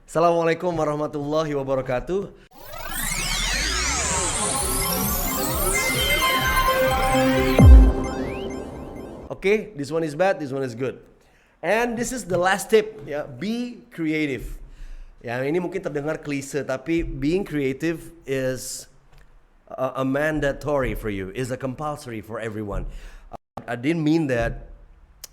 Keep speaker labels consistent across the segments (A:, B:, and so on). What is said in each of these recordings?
A: Assalamualaikum warahmatullahi wabarakatuh. Okay, this one is bad, this one is good. And this is the last tip, ya, be creative. Ya, ini mungkin terdengar klise, tapi being creative is a mandatory for you, is a compulsory for everyone. I didn't mean that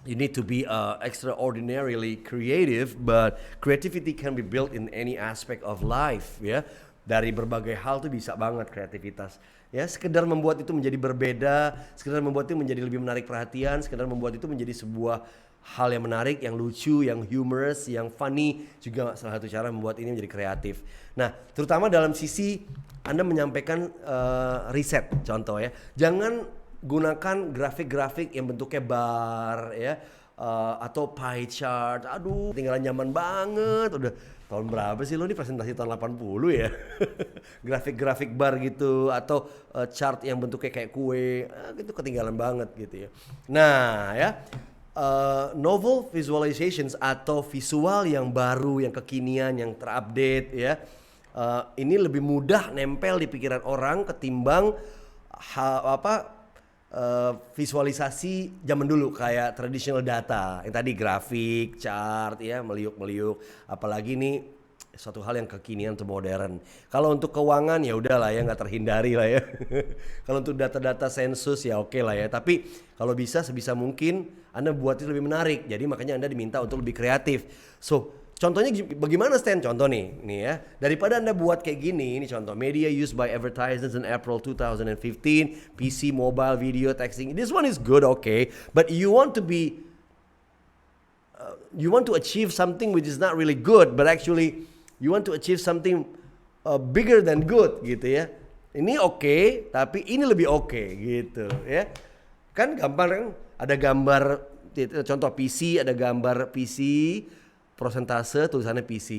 A: you need to be extraordinarily creative, but creativity can be built in any aspect of life, ya. Dari berbagai hal tuh bisa banget kreativitas. Ya, sekedar membuat itu menjadi berbeda, sekedar membuat itu menjadi lebih menarik perhatian, sekedar membuat itu menjadi sebuah hal yang menarik, yang lucu, yang humorous, yang funny, juga salah satu cara membuat ini menjadi kreatif. Nah, terutama dalam sisi Anda menyampaikan riset, contoh ya. Jangan gunakan grafik-grafik yang bentuknya bar ya, atau pie chart. Aduh, tinggalan zaman banget. Udah tahun berapa sih lo, ini presentasi tahun 80 ya. Grafik-grafik bar gitu, atau chart yang bentuknya kayak kue, gitu ketinggalan banget gitu ya. Nah ya, novel visualizations atau visual yang baru, yang kekinian, yang terupdate ya, ini lebih mudah nempel di pikiran orang ketimbang visualisasi zaman dulu kayak traditional data yang tadi grafik, chart ya, meliuk-meliuk. Apalagi ini suatu hal yang kekinian atau modern. Kalau untuk keuangan ya udahlah ya, nggak terhindari lah ya. Kalau untuk data-data sensus ya oke lah ya. Tapi kalau bisa sebisa mungkin Anda buat itu lebih menarik. Jadi makanya Anda diminta untuk lebih kreatif. So contohnya bagaimana Stan? Contoh nih ya. Daripada Anda buat kayak gini, ini contoh media used by advertisers in April 2015, PC, mobile, video, texting. This one is good, okay, but you want to be, you want to achieve something which is not really good, but actually you want to achieve something bigger than good, gitu ya. Ini okay, tapi ini lebih okay, gitu ya. Kan gampang kan? Ada gambar, contoh PC, ada gambar PC. Prosentase tulisannya PC,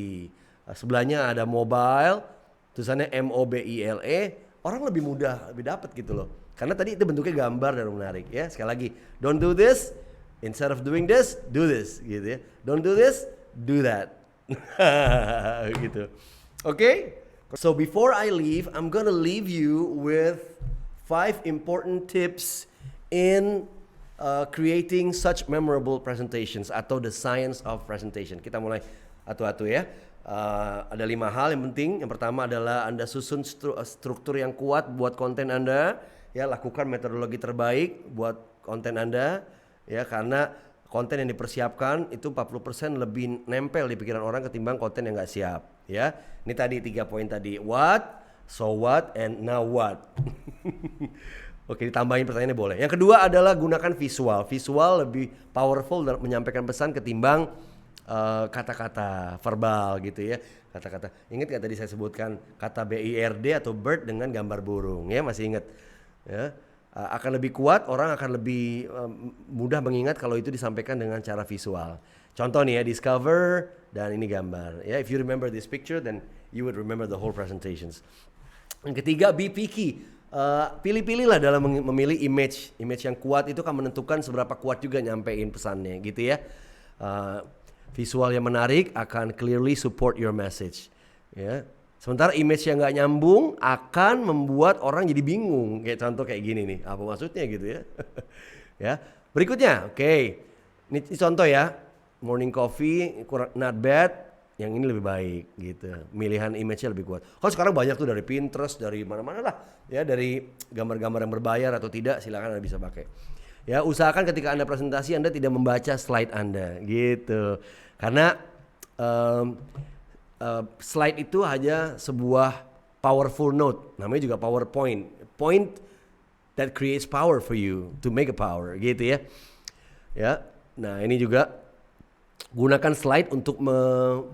A: sebelahnya ada mobile, tulisannya MOBILE. Orang lebih mudah, lebih dapat gitu loh, karena tadi itu bentuknya gambar dan menarik ya. Sekali lagi, don't do this, instead of doing this, do this gitu ya. Don't do this, do that. Gitu. Okay? So before I leave, I'm gonna leave you with 5 important tips in creating such memorable presentations atau the science of presentation. Kita mulai atu-atu ya. Ada 5 hal yang penting. Yang pertama adalah Anda susun struktur yang kuat buat konten Anda. Ya, lakukan metodologi terbaik buat konten Anda. Ya, karena konten yang dipersiapkan itu 40% lebih nempel di pikiran orang ketimbang konten yang nggak siap. Ya, ini tadi 3 poin tadi. What, so what, and now what. Oke, ditambahin pertanyaannya boleh. Yang kedua adalah gunakan visual. Visual lebih powerful dalam menyampaikan pesan ketimbang kata-kata verbal gitu ya. Kata-kata. Ingat gak tadi saya sebutkan kata BIRD atau bird dengan gambar burung ya, masih ingat? Ya. Akan lebih kuat, orang akan lebih mudah mengingat kalau itu disampaikan dengan cara visual. Contoh nih ya, discover dan ini gambar. Ya, if you remember this picture, then you would remember the whole presentations. Yang ketiga, be picky. Pilih-pilihlah dalam memilih image yang kuat. Itu akan menentukan seberapa kuat juga nyampein pesannya gitu ya. Visual yang menarik akan clearly support your message ya. Sementara image yang nggak nyambung akan membuat orang jadi bingung. Kayak contoh kayak gini nih, apa maksudnya gitu ya. Ya, berikutnya oke. Ini contoh ya, morning coffee not bad, yang ini lebih baik gitu. Pilihan image-nya lebih kuat. Kalau sekarang banyak tuh dari Pinterest, dari mana-mana lah. Ya, dari gambar-gambar yang berbayar atau tidak, silakan Anda bisa pakai. Ya, usahakan ketika Anda presentasi Anda tidak membaca slide Anda gitu. Karena slide itu hanya sebuah powerful note. Namanya juga PowerPoint. Point that creates power for you to make a power gitu ya. Ya. Nah, ini juga gunakan slide untuk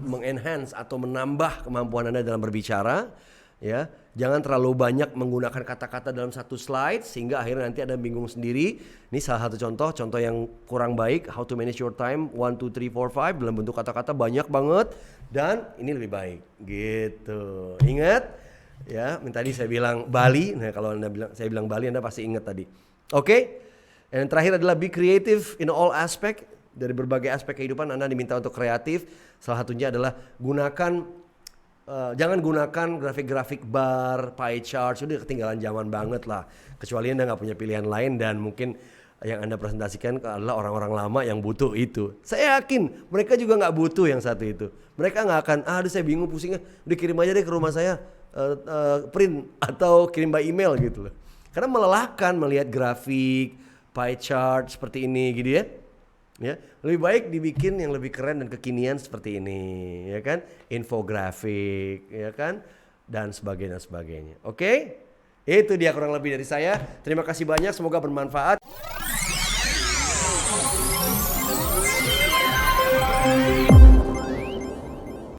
A: mengenhance atau menambah kemampuan Anda dalam berbicara ya. Jangan terlalu banyak menggunakan kata-kata dalam satu slide sehingga akhirnya nanti Anda bingung sendiri. Ini salah satu contoh yang kurang baik, how to manage your time 1 2 3 4 5 dalam bentuk kata-kata banyak banget, dan ini lebih baik gitu. Ingat ya, tadi saya bilang Bali. Nah, kalau saya bilang Bali Anda pasti ingat tadi. Oke? Dan terakhir adalah be creative in all aspect. Dari berbagai aspek kehidupan Anda diminta untuk kreatif. Salah satunya adalah jangan gunakan grafik-grafik bar, pie chart, sudah ketinggalan zaman banget lah. Kecuali Anda nggak punya pilihan lain dan mungkin yang Anda presentasikan adalah orang-orang lama yang butuh itu. Saya yakin mereka juga nggak butuh yang satu itu. Mereka nggak akan, aduh saya bingung pusingnya, udah kirim aja deh ke rumah saya, print atau kirim by email gitu loh. Karena melelahkan melihat grafik, pie chart seperti ini gitu ya. Ya, lebih baik dibikin yang lebih keren dan kekinian seperti ini, ya kan? Infografik, ya kan? Dan sebagainya. Oke? Itu dia kurang lebih dari saya. Terima kasih banyak, semoga bermanfaat.